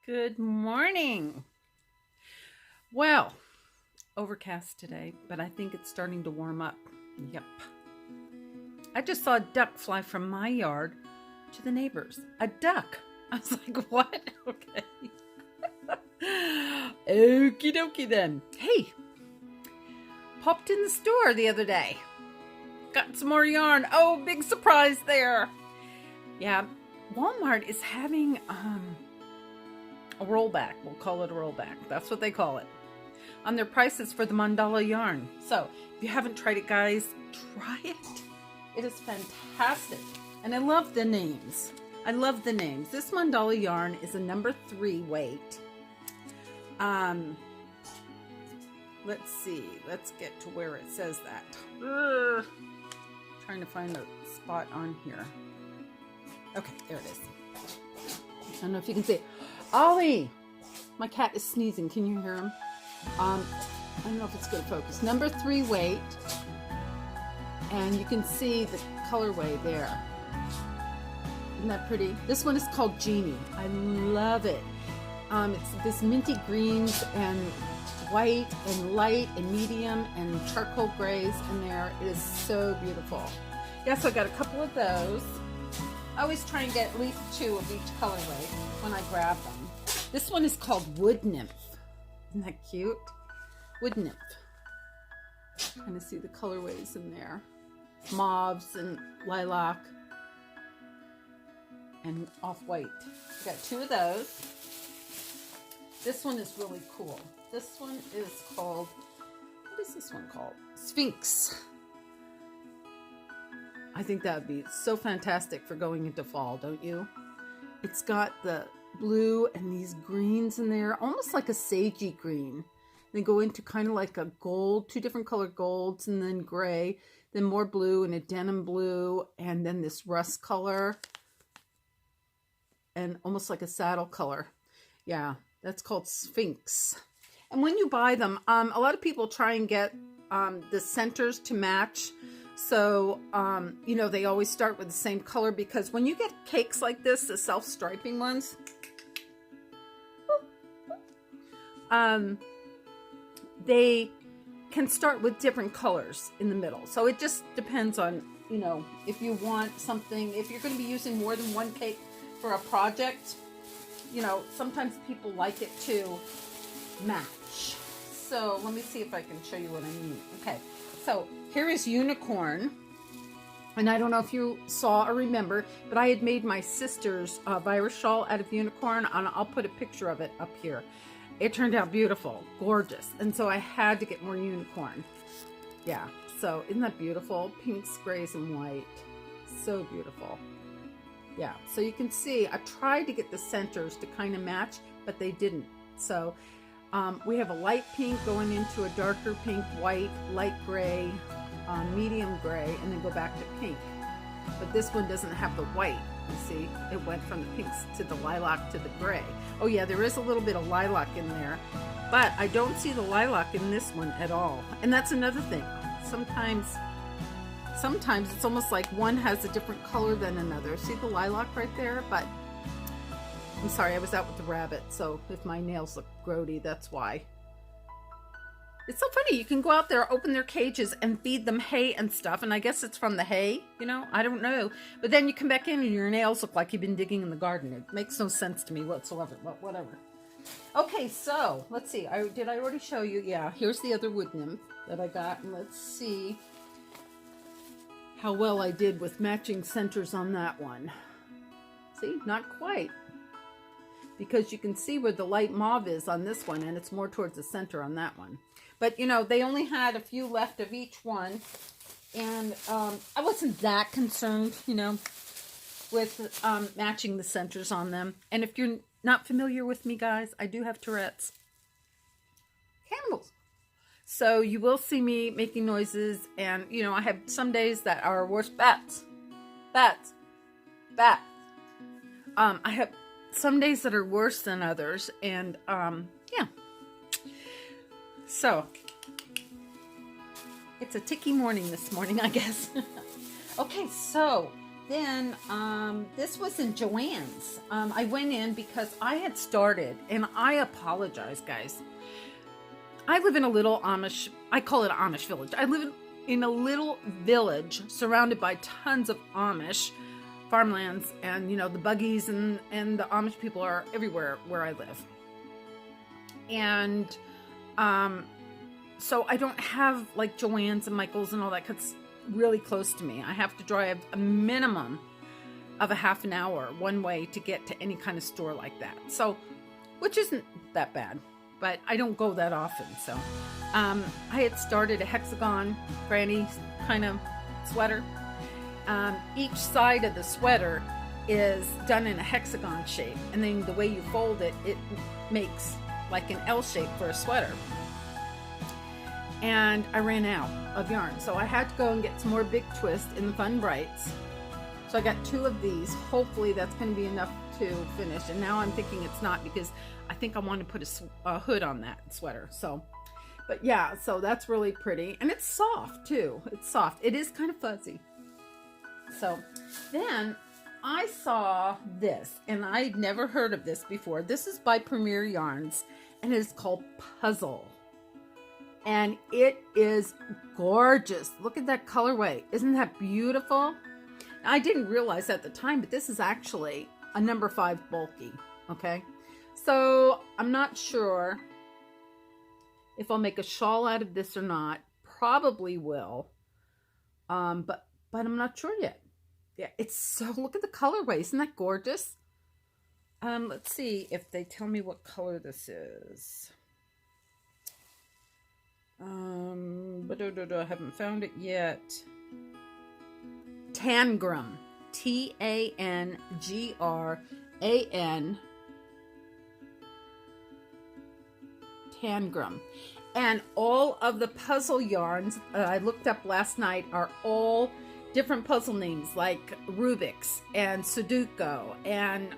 Good morning. Well, overcast today, but I think it's starting to warm up. Yep. I just saw a duck fly from my yard to the neighbors. A duck. I was like, what? Okay. Okie dokie then. Hey, popped in the store the other day. Got some more yarn. Oh, big surprise there. Yeah, Walmart is having a rollback. We'll call it a rollback. That's what they call it. On their prices for the mandala yarn. So if you haven't tried it, guys, try it. It is fantastic. And I love the names. I love the names. This mandala yarn is a number 3 weight. Let's see. Let's get to where it says that. Trying to find a spot on here. Okay, there it is. I don't know if you can see it. Ollie! My cat is sneezing. Can you hear him? I don't know if it's good focus. Number 3 weight. And you can see the colorway there. Isn't that pretty? This one is called Genie. I love it. It's this minty greens and white and light and medium and charcoal grays in there. It is so beautiful. Yes, I got a couple of those. I always try and get at least 2 of each colorway when I grab them. This one is called Wood Nymph. Isn't that cute? Wood Nymph. Kind of see the colorways in there. Mauves and lilac and off-white. Got 2 of those. This one is really cool. This one is called, what is this one called? Sphinx. I think that would be so fantastic for going into fall, don't you? It's got the blue and these greens in there, almost like a sagey green. They go into kind of like a gold, 2 different colored golds, and then gray, then more blue and a denim blue, and then this rust color, and almost like a saddle color. Yeah, that's called Sphinx. And when you buy them, a lot of people try and get the centers to match. So, you know, they always start with the same color, because when you get cakes like this, the self-striping ones, they can start with different colors in the middle. So it just depends on, you know, if you want something, if you're going to be using more than one cake for a project, you know, sometimes people like it to match. So let me see if I can show you what I mean. Okay, so here is Unicorn. And I don't know if you saw or remember, but I had made my sister's virus shawl out of Unicorn, and I'll put a picture of it up here. It turned out beautiful, gorgeous. And so I had to get more Unicorn. Yeah, so isn't that beautiful? Pinks, grays, and white. So beautiful. Yeah, so you can see I tried to get the centers to kind of match, but they didn't. So we have a light pink going into a darker pink, white, light gray, medium gray, and then go back to pink. But this one doesn't have the white. You see, it went from the pinks to the lilac to the gray. Oh yeah, there is a little bit of lilac in there, but I don't see the lilac in this one at all. And that's another thing. Sometimes it's almost like one has a different color than another. See the lilac right there? But I'm sorry, I was out with the rabbit, so if my nails look grody, that's why. It's so funny, you can go out there, open their cages, and feed them hay and stuff, and I guess it's from the hay, you know? I don't know. But then you come back in and your nails look like you've been digging in the garden. It makes no sense to me whatsoever, but whatever. Okay, so, let's see. Did I already show you? Yeah, here's the other wood nymph that I got, and let's see how well I did with matching centers on that one. See, not quite. Because you can see where the light mauve is on this one, and it's more towards the center on that one. But, you know, they only had a few left of each one, and I wasn't that concerned, you know, with matching the centers on them. And if you're not familiar with me, guys, I do have Tourette's. Cannibals. So you will see me making noises, and, you know, I have some days that are worse. Bats. I have some days that are worse than others, and yeah. So it's a ticky morning this morning, I guess. Okay, so then this was in Joann's. I went in because I had started, and I apologize, guys. I live in a little Amish, I call it an Amish village. I live in a little village surrounded by tons of Amish farmlands, and, you know, the buggies and the Amish people are everywhere where I live. And so I don't have like Joann's and Michael's and all that, 'cause it's really close to me. I have to drive a minimum of a half an hour one way to get to any kind of store like that. So, which isn't that bad, but I don't go that often. So I had started a hexagon granny kind of sweater. Each side of the sweater is done in a hexagon shape, and then the way you fold it, it makes like an L shape for a sweater. And I ran out of yarn, so I had to go and get some more Big Twist in the Fun Brights. So I got 2 of these. Hopefully that's going to be enough to finish. And now I'm thinking it's not, because I think I want to put a hood on that sweater. So, but yeah, so that's really pretty, and it's soft too. It's soft. It is kind of fuzzy. So then I saw this, and I'd never heard of this before. This is by Premier Yarns, and it is called Puzzle. And it is gorgeous. Look at that colorway. Isn't that beautiful? Now, I didn't realize at the time, but this is actually a number 5 bulky. Okay. So I'm not sure if I'll make a shawl out of this or not. Probably will. But I'm not sure yet. Yeah, it's so, look at the colorway. Isn't that gorgeous? Let's see if they tell me what color this is. I haven't found it yet. Tangram. T-A-N-G-R-A-N. Tangram. And all of the puzzle yarns I looked up last night are all different puzzle names, like Rubik's and Sudoku and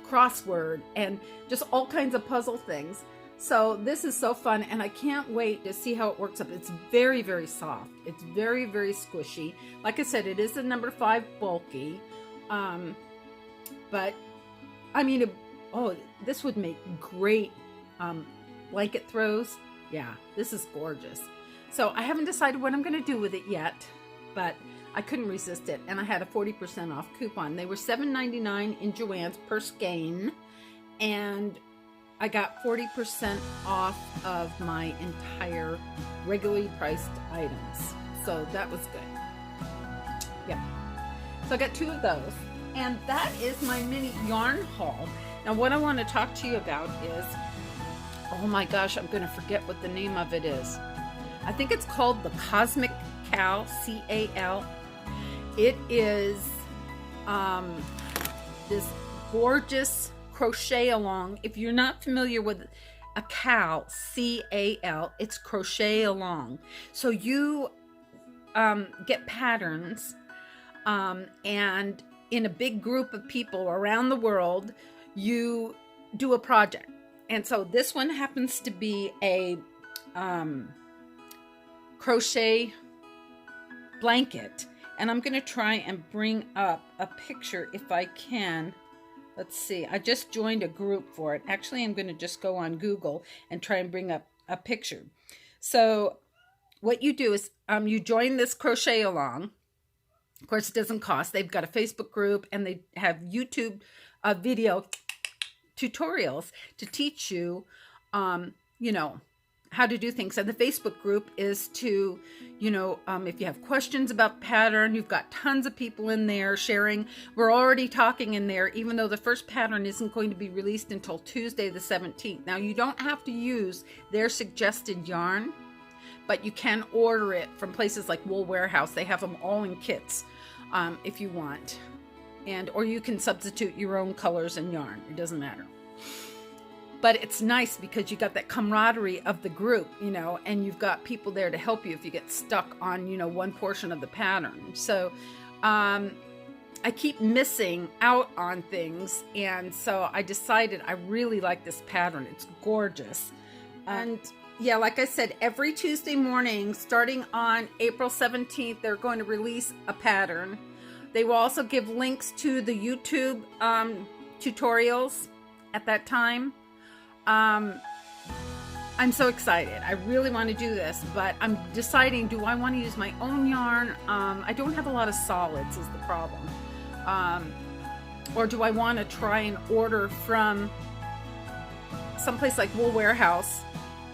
crossword and just all kinds of puzzle things. So this is so fun, and I can't wait to see how it works up. It's very, very soft. It's very, very squishy. Like I said, it is a number 5 bulky. But I mean, this would make great blanket throws. Yeah, this is gorgeous. So I haven't decided what I'm going to do with it yet, but I couldn't resist it, and I had a 40% off coupon. They were $7.99 in Joann's per skein, and I got 40% off of my entire regularly priced items. So that was good. Yeah. So I got 2 of those, and that is my mini yarn haul. Now what I want to talk to you about is, oh my gosh, I'm going to forget what the name of it is. I think it's called the Cosmic Cal, C-A-L. It is this gorgeous crochet along. If you're not familiar with a cal, C-A-L, it's crochet along. So you get patterns, and in a big group of people around the world, you do a project. And so this one happens to be a crochet blanket, and I'm going to try and bring up a picture if I can. Let's see, I just joined a group for it. Actually, I'm going to just go on Google and try and bring up a picture. So what you do is you join this crochet along. Of course, it doesn't cost. They've got a Facebook group, and they have YouTube video tutorials to teach you, you know, how to do things. And the Facebook group is to, you know, if you have questions about pattern, you've got tons of people in there sharing. We're already talking in there, even though the first pattern isn't going to be released until Tuesday the 17th. Now, you don't have to use their suggested yarn, but you can order it from places like Wool Warehouse. They have them all in kits if you want. Or you can substitute your own colors and yarn. It doesn't matter. But it's nice because you got that camaraderie of the group, you know, and you've got people there to help you if you get stuck on, you know, one portion of the pattern. So I keep missing out on things, and so I decided I really like this pattern. It's gorgeous. And yeah, like I said, every Tuesday morning, starting on April 17th, they're going to release a pattern. They will also give links to the YouTube tutorials at that time. I'm so excited. I really want to do this, but I'm deciding, do I want to use my own yarn? I don't have a lot of solids is the problem. Or do I want to try and order from someplace like Wool Warehouse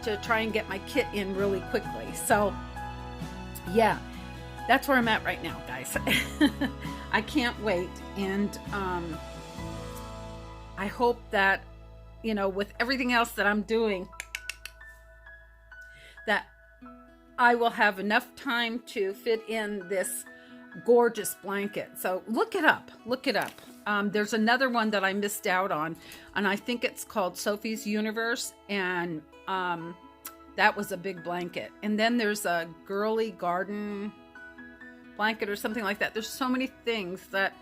to try and get my kit in really quickly? So yeah, that's where I'm at right now, guys. I can't wait. And I hope that, you know, with everything else that I'm doing, that I will have enough time to fit in this gorgeous blanket. So look it up. Look it up. There's another one that I missed out on, and I think it's called Sophie's Universe, and that was a big blanket. And then there's a girly garden blanket or something like that. There's so many things that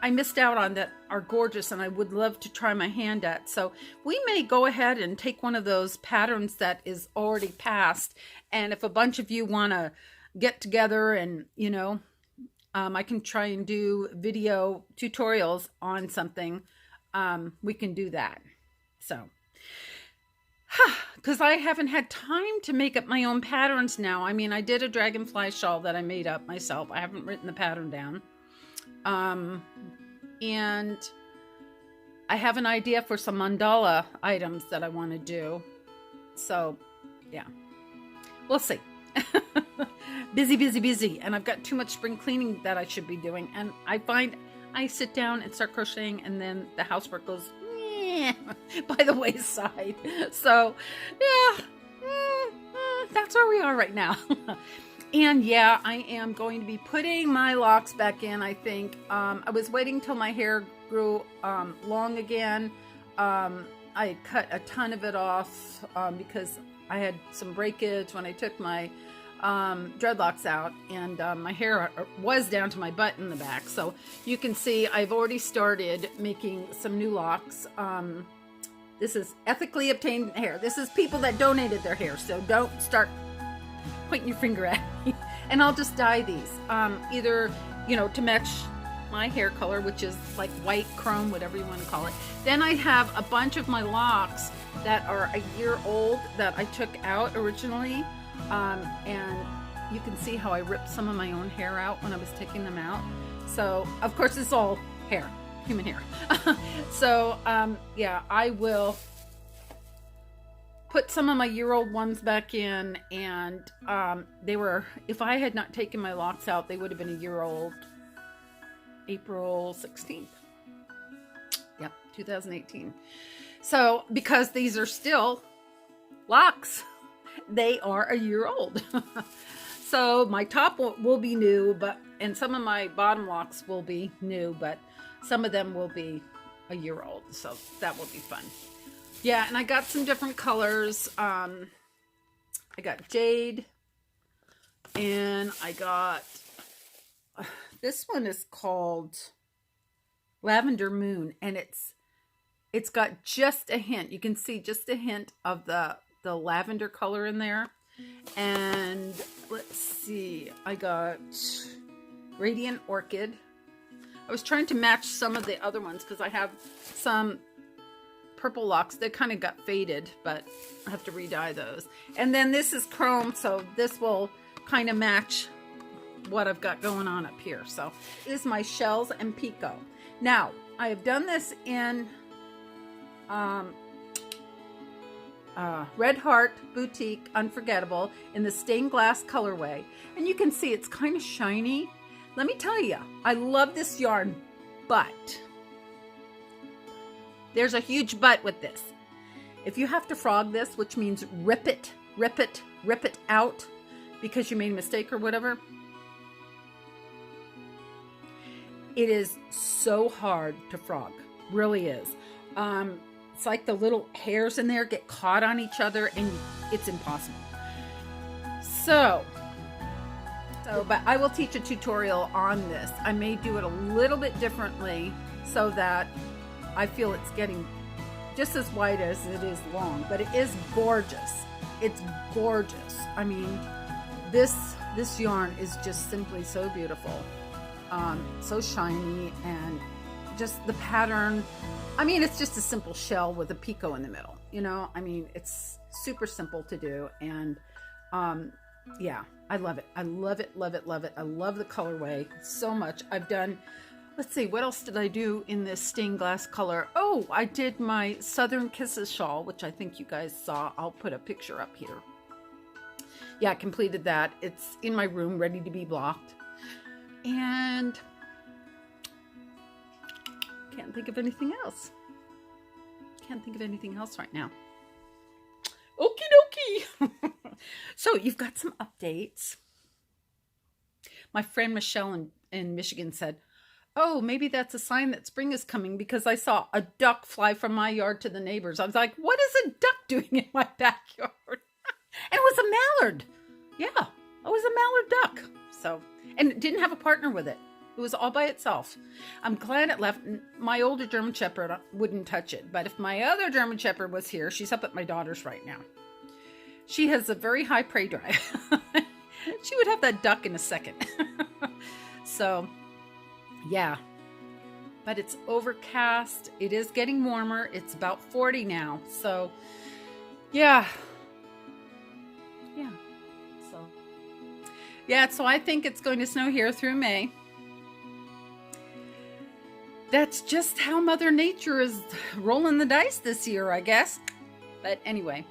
I missed out on that are gorgeous and I would love to try my hand at. So we may go ahead and take one of those patterns that is already passed. And if a bunch of you want to get together and, you know, I can try and do video tutorials on something, we can do that. So, because I haven't had time to make up my own patterns now. I mean, I did a dragonfly shawl that I made up myself. I haven't written the pattern down. And I have an idea for some mandala items that I want to do. So yeah, we'll see. Busy, busy, busy. And I've got too much spring cleaning that I should be doing. And I find I sit down and start crocheting and then the housework goes by the wayside. So yeah, that's where we are right now. And yeah, I am going to be putting my locks back in, I think. I was waiting till my hair grew long again. I cut a ton of it off because I had some breakage when I took my dreadlocks out, and my hair was down to my butt in the back. So you can see I've already started making some new locks. This is ethically obtained hair. This is people that donated their hair, so don't start pointing your finger at me. And I'll just dye these either, you know, to match my hair color, which is like white chrome, whatever you want to call it. Then I have a bunch of my locks that are a year old that I took out originally, and you can see how I ripped some of my own hair out when I was taking them out. So of course it's all hair, human hair. So yeah, I will put some of my year-old ones back in, and they were, if I had not taken my locks out, they would have been a year old April 16th. Yep, 2018. So because these are still locks, they are a year old. So my top will be new, and some of my bottom locks will be new, but some of them will be a year old. So that will be fun. Yeah, and I got some different colors. I got jade, and I got, this one is called Lavender Moon, and it's got just a hint. You can see just a hint of the lavender color in there. And let's see, I got Radiant Orchid. I was trying to match some of the other ones because I have some purple locks that kind of got faded, but I have to re-dye those. And then this is chrome, so this will kind of match what I've got going on up here. So this is my shells and picot. Now I have done this in Red Heart Boutique Unforgettable in the stained glass colorway, and you can see it's kind of shiny. Let me tell you, I love this yarn, but there's a huge but with this. If you have to frog this, which means rip it out because you made a mistake or whatever, it is so hard to frog. Really is. It's like the little hairs in there get caught on each other and it's impossible. So, but I will teach a tutorial on this. I may do it a little bit differently so that I feel it's getting just as wide as it is long, but it is gorgeous. it's gorgeous. I mean, this yarn is just simply so beautiful, so shiny, and just the pattern. I mean, it's just a simple shell with a picot in the middle, you know. I mean, it's super simple to do, and yeah, I love it. I love it, love it, love it. I love the colorway so much. I've done, let's see, what else did I do in this stained glass color? Oh, I did my Southern Kisses shawl, which I think you guys saw. I'll put a picture up here. Yeah, I completed that. It's in my room, ready to be blocked. And can't think of anything else. Can't think of anything else right now. Okie dokie. So you've got some updates. My friend Michelle in Michigan said, oh, maybe that's a sign that spring is coming because I saw a duck fly from my yard to the neighbors. I was like, what is a duck doing in my backyard? And it was a mallard. Yeah, it was a mallard duck. So, and it didn't have a partner with it. It was all by itself. I'm glad it left. My older German Shepherd wouldn't touch it. But if my other German Shepherd was here, she's up at my daughter's right now. She has a very high prey drive. She would have that duck in a second. So, yeah. But it's overcast. It is getting warmer. It's about 40 now. So, yeah. Yeah. So, yeah. So I think it's going to snow here through May. That's just how Mother Nature is rolling the dice this year, I guess. But anyway.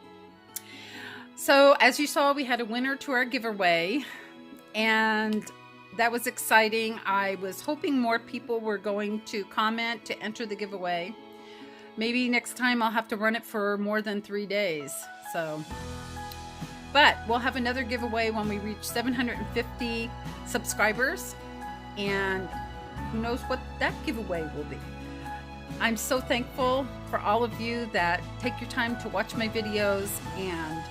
So as you saw, we had a winner to our giveaway. And that was exciting. I was hoping more people were going to comment to enter the giveaway. Maybe next time I'll have to run it for more than 3 days. So, but we'll have another giveaway when we reach 750 subscribers. And who knows what that giveaway will be. I'm so thankful for all of you that take your time to watch my videos, and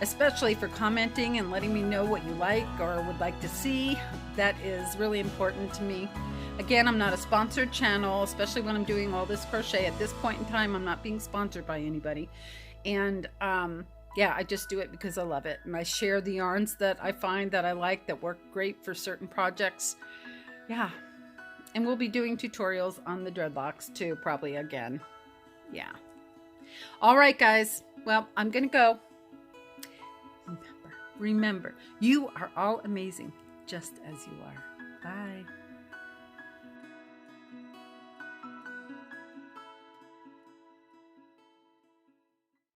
especially for commenting and letting me know what you like or would like to see. That is really important to me. Again, I'm not a sponsored channel, especially when I'm doing all this crochet. At this point in time, I'm not being sponsored by anybody. And yeah, I just do it because I love it. And I share the yarns that I find that I like that work great for certain projects. Yeah. And we'll be doing tutorials on the dreadlocks too, probably again. Yeah. All right, guys. Well, I'm going to go. Remember, you are all amazing, just as you are. Bye.